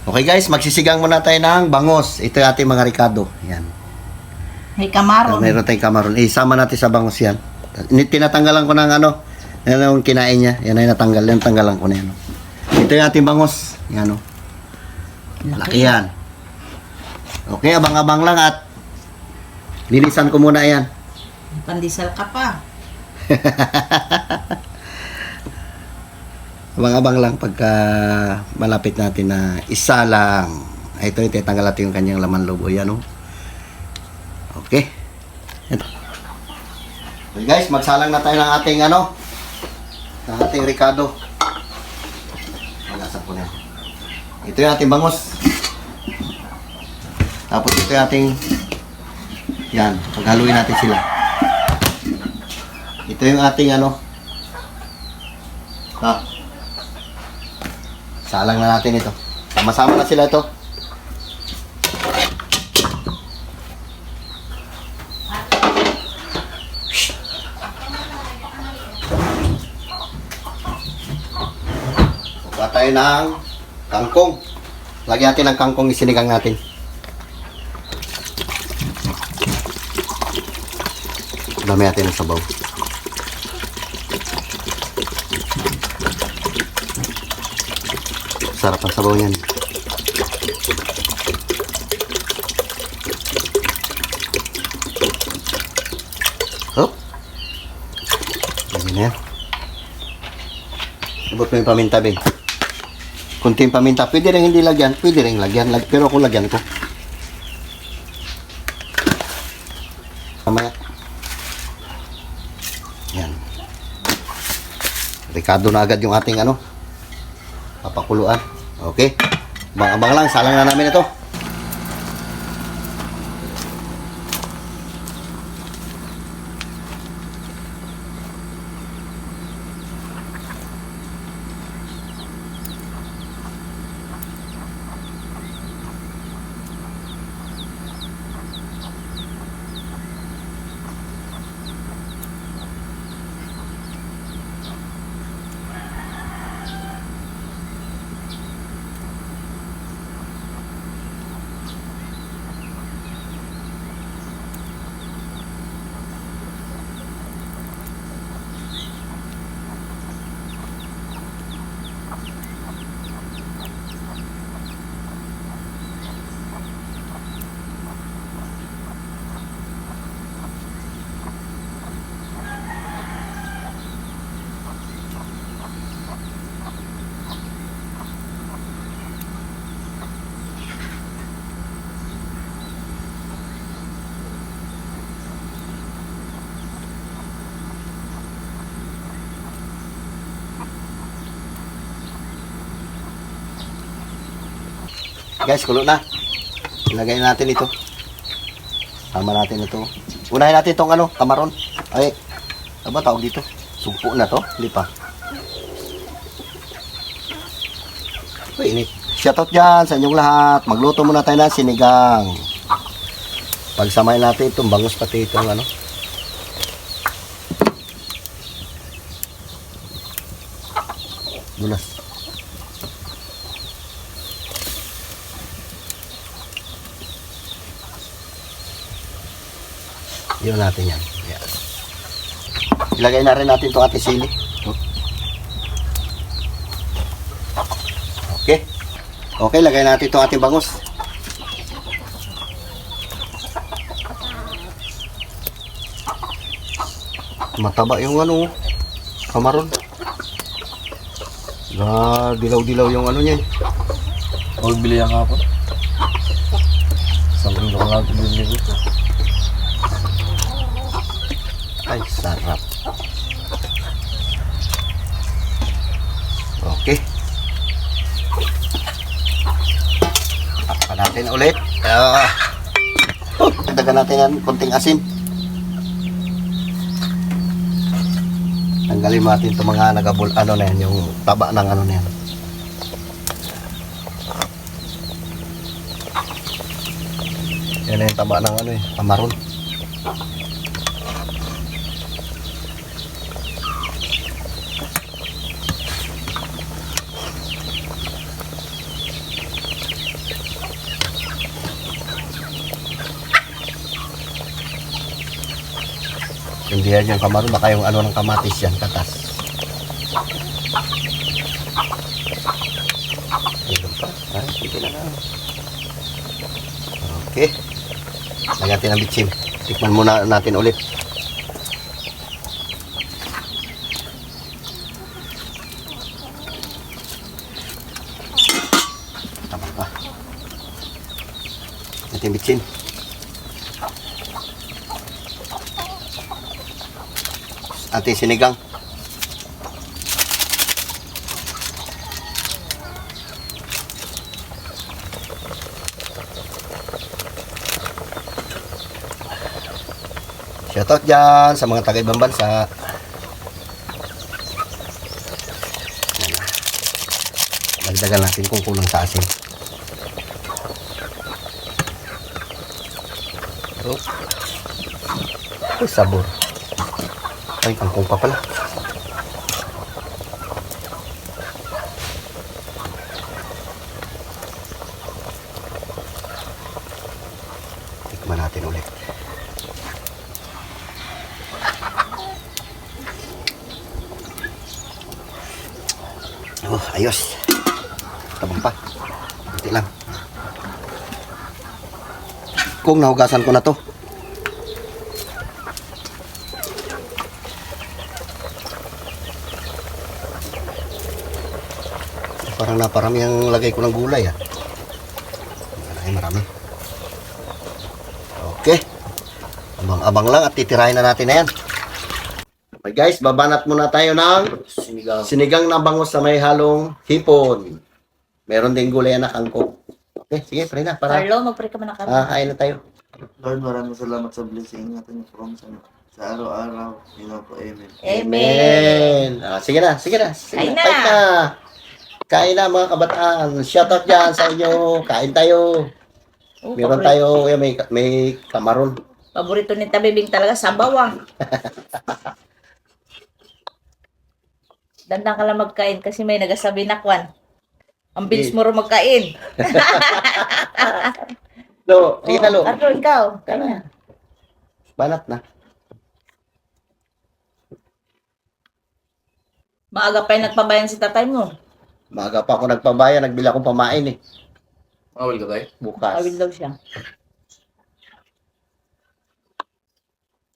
Okay guys, magsisigang muna tayo ng bangos. Ito yung ating mga ricado. Yan. May kamaron. Meron tayong kamaron. Isama natin sa bangos yan. Tinatanggalan ko ng ano. Yan yung kinain niya. Yan ay natanggal. Yan tanggalan ko na yan. Ito yung ating bangos. Yan o. Malaki yan. Okay, abang-abang lang at linisan ko muna yan. Pandisal ka pa. Abang-abang lang pagka malapit natin na isa lang. Ito yung tatanggal natin yung kanyang laman loob. Yan o. Okay. Ito. Okay guys, magsalang na tayo ng ating ano. Ng ating ricado. Magasan ko na yan. Ito yung ating bangos. Tapos ito yung ating yan. Paghaluin natin sila. Ito yung ating ano. Ha. Salang na natin ito. Sama-sama na sila ito. Kuha tayo ng kangkong. Lagyan natin ng kangkong isinigang natin. Dami natin ng sabaw. Sarap ang sabaw niyan. Hop. Lagyan na yan. Ibot mo yung paminta, Ben. Kunting paminta. Pwede rin hindi lagyan. Pwede rin lagyan. Pero ako lagyan ko. Mamaya. Yan. Ricado na agad yung ating ano. Papakuluan. Okay. Abang-abang lang. Salang na namin ito. Guys, kulo na. Ilagay natin ito. Sama natin ito. Unahin natin itong ano, kamaron. Ay, ano ba tawag dito? Sumpo na to? Hindi pa. Uy, init. Shoutout dyan sa inyong lahat. Magluto muna tayo ng sinigang. Pagsamahin natin itong bangus pati itong ano. Dulas. Yun natin yan. Yan. Ilagay na rin natin itong ating sili. Okay. Okay, lagay natin itong ating bangus. Mataba yung ano, kamaron. Dilaw-dilaw yung ano niya. Huwag bili ang ako. Sabi ko lang ito bili ko. Ay, sarap. Okay. Takpan natin ulit. Dagdagan natin yan konting asin. Tanggalin natin itong mga nagabul, ano na yan, yung taba ng ano na yan. Yan na yung taba ng ano eh, kamaron. Hindi yan yung kamaron, baka yung ano ng kamatis yan, katas. Ito pa. Ay, sige na lang. Okay. Lagyan natin ang bitsim. Tikman muna natin ulit. Tama pa. Natin bitsim. Ating sinigang. Shoutout dyan sa mga taga-ibang bansa. Dagdagan natin kung kulang sa asin. Oh. Ay, sabor. Ay, kangkong pa pala. Tikman natin ulit. Oh, ayos. Tabang pa. Kunti lang. Kung nahugasan ko na to. Parang naparami ang lagay ko ng gulay ah. Marami. Okay. Abang-abang lang at titirahin na natin na yan. Okay guys, babanat muna tayo ng sinigang na bangus sa may halong hipon. Meron din gulay na kangkong. Okay, sige, pray na. Para Carlo, mag-pray ka muna kami. kain na tayo. Lord, maraming salamat sa blessing natin sa araw-araw. Yun po, amen. Amen. Sige na, sige na. Sige Kain na. Kain na. Kain na mga kabataan. Shoutout dyan sa inyo. Kain tayo. Oh, Meron tayo, may kamaron. Paborito ni Tabibing talaga, sabaw ah. Dandang ka lang magkain kasi may nagasabi na kwan. Ang bilis mo rin magkain. Lo, sige na lo. Carlo, ikaw. Kain na. Banat na. Maaga pa yung nagpabayan si tatay mo. Maaga pa ako nagpabayan, nagbili akong pamain eh. Awal ka tayo? Bukas. Awil daw siya.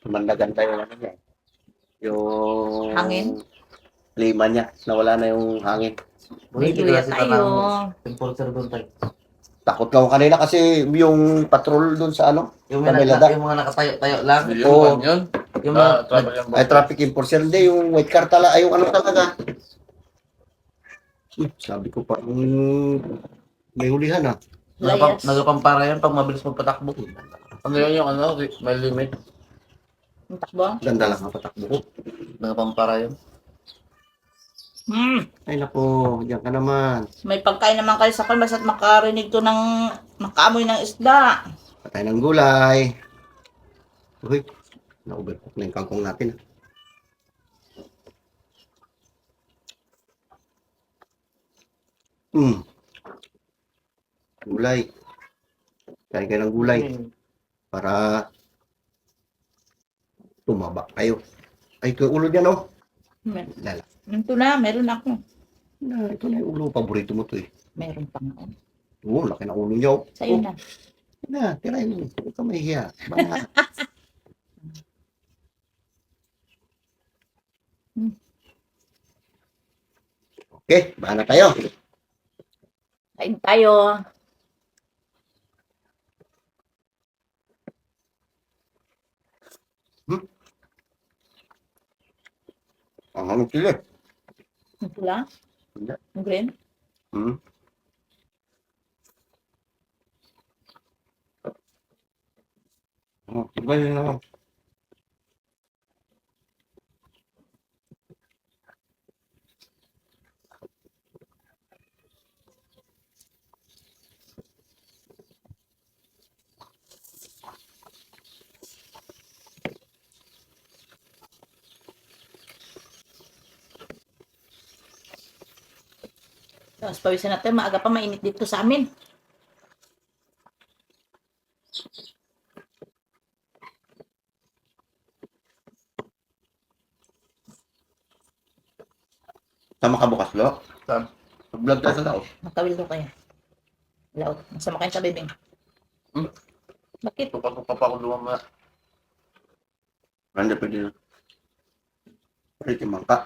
Tumandagan tayo ano niya. Yung Hangin? lima niya. Nawala na yung hangin. May luya tayo. Importer doon tayo. Takot ako kanina kasi yung patrol doon sa ano. Yung, Sa Melada. yung mga nakatayo-tayo lang. Yun, Oo. yun. Yung mga, Travel yan. Ay, traffic enforcer. Hindi, yung white car talaga. Ay, yung ano talaga. Sabi ko pa, may hulihan ah. Layas. nagapampara yan pag mabilis magpatakbo. Ano yun yung ano? May limit. Ang takbo. Ganda lang ang patakbo ko. Nagapampara yan. Ay, naku, diyan ka naman. May pagkain naman kayo sa kwan, basta't makarinig to ng makaamoy ng isda. Patay ng gulay. Uy, na-overcook na yung kangkong natin. Gulay. Kain kayo ng gulay. Para tumaba kayo. Ay, ito yung ulo dyan, oh. Lala. Ito na, meron ako. Ito na yung ulo. Paborito mo to eh. Meron pa nga. Oo, laki ng ulo niyo. Sa'yo na. Na, tirahin mo. Huwag ka mahihiya. Bana. Okay, bana tayo. Kain tayo. Ang hanong sila. Ang pula? Hindi. Ang green? Hmm. Oh, iba yun na. Tapos pawisan natin, maaga pa mainit dito sa amin. Sama ka bukas, Lo. Saan? Vlog tayo sa tao. Magkawilo kayo. Laot. Masama kayo sa bibing. Hmm? Bakit? Papa ko lumama. Hindi pwede na. Pwede timang ka.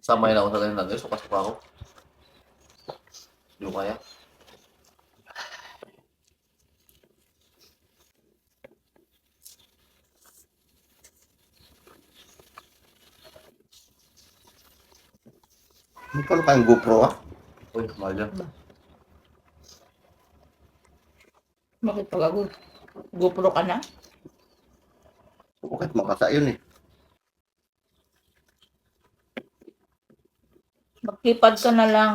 Samay na ako sa kanila guys. Sukas pa ako. Hindi ko kaya. Magkano kayong GoPro, ah? Uy, mahal yan. Bakit pag ako? GoPro ka na? Bakit makasa yun, eh. Magkipad ka na lang.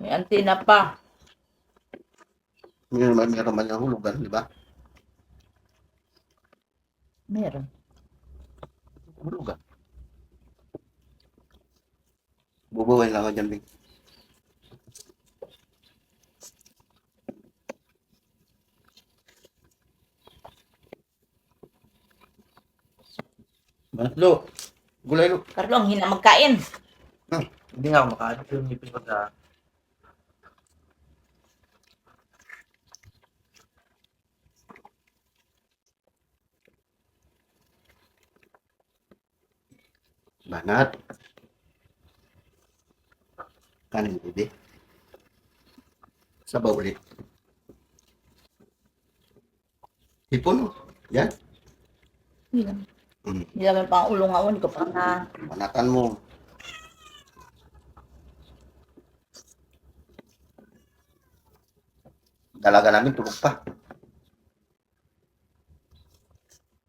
May antenna pa. Meron man yung hulugan, di ba? Meron. Hulugan. Bubuhay lang ako dyan, Bing. Lo, gulay, Lo. Carlo, ang hina magkain. Hindi nga ako makaano. Yung ngipin ko sa... Banat. Kanin pwede. Sabaw ulit. Hipon, oh. Yan. Hindi naman. Mm. Hindi naman pang ulo nga. Hindi ko pa na. Banatan mo. Dalaga namin tulog pa.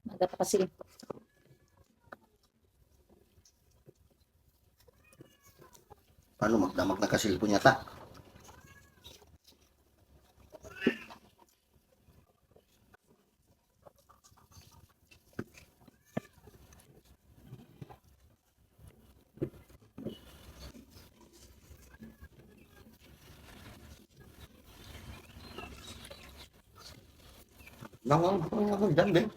Maga pa kasi. Paano magdamag na kasilpon yata? Nangang dyan din.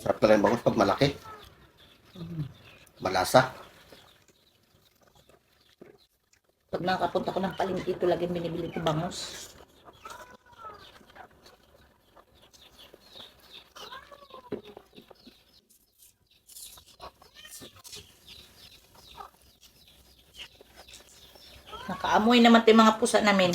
Sarap talaga yung bangus pag malaki. Malasa. Pag nakapunta ko ng palengke, ito lagi binibili ko bangus. Nakaamoy naman ito yung mga pusa namin.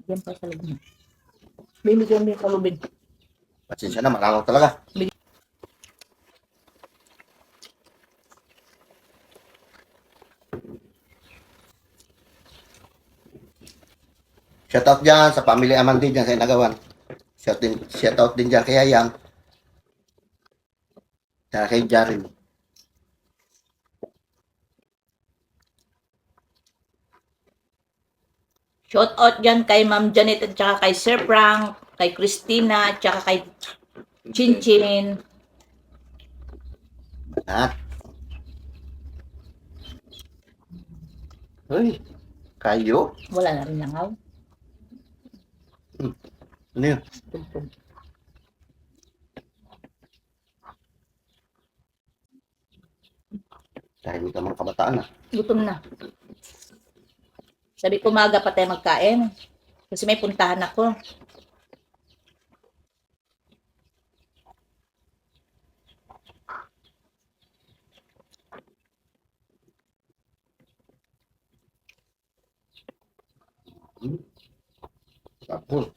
Diyan pa sa loob na. Bibigyan mo yung kalubin. Pasensya na, malangaw talaga. Shoutout dyan sa family Amandi dyan sa Inagawan. Shoutout din dyan kay Hayang. Tsaka kay Jarin. Shout out dyan kay Ma'am Janet at saka kay Sir Frank, kay Christina, at saka kay Chinchin. Banat. Uy, kayo? Wala na rin langaw. Ano yun? Tugtog. Dahil hindi ka mga kabataan ah. Gutom na. Sabi ko maga pa tayo magkain. Kasi may puntahan ako. Tapos.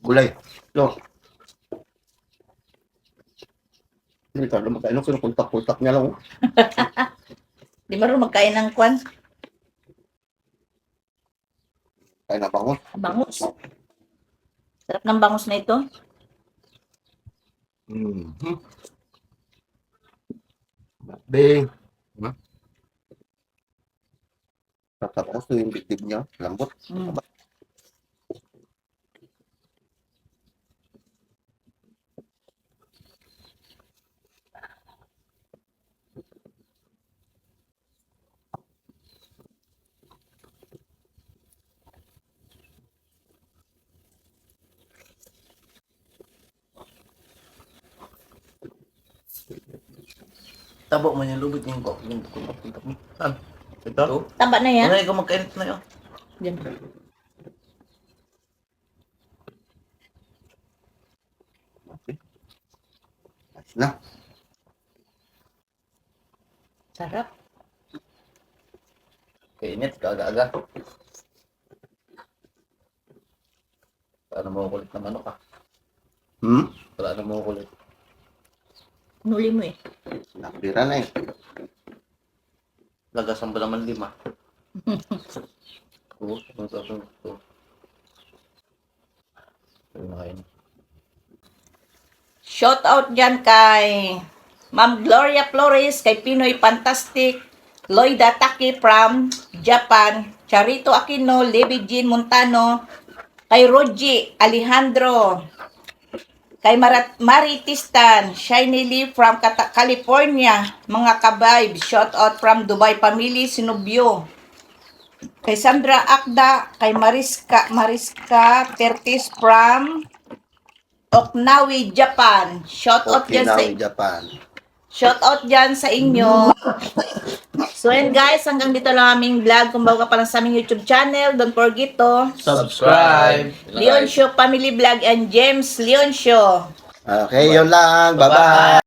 Gulay. Lo. Hindi ka naman kain. Kinukuntak-kuntak niya lang. Oh. Di marunong magkain ng kwan. Kain na bangon. Bangus. Sarap ng bangus na ito. Mm-hmm. Bing. Tapos yung bitib niya, lambot. Mm. Tabo man yung lubid yung kok. Yung saan? Ito? Taba na yan. Ano ikaw magkainit na yun? Yan. Ayos na. Sarap. Kainit, kaaga-aga. Paano mo kulit na manok ah? Wala na mo kulit. Nuli mo eh. Nakabira na eh. Lagasan ba naman 5? Oo, ano sabi mo? Ito. Ayun na kain. Shout out dyan kay Ma'am Gloria Flores, kay Pinoy Fantastic, Lloyda Taki from Japan, Charito Aquino, Levi Jean Montano, kay Roji Alejandro, kay Mari Tistan, Shiny Lee from California, mga kabayb, shout out from Dubai Family, Sinubyo, kay Sandra Akda, kay Mariska Tertis from Okinawa, Japan. Shout out dyan sa Okinawa, Japan. shout out dyan sa inyo. So and guys, hanggang dito lang aming vlog. Kung bago ka pa lang sa aming YouTube channel, don't forget to Subscribe! Leon Show Family Vlog and James Leon Show. Okay, yun lang. Bye-bye.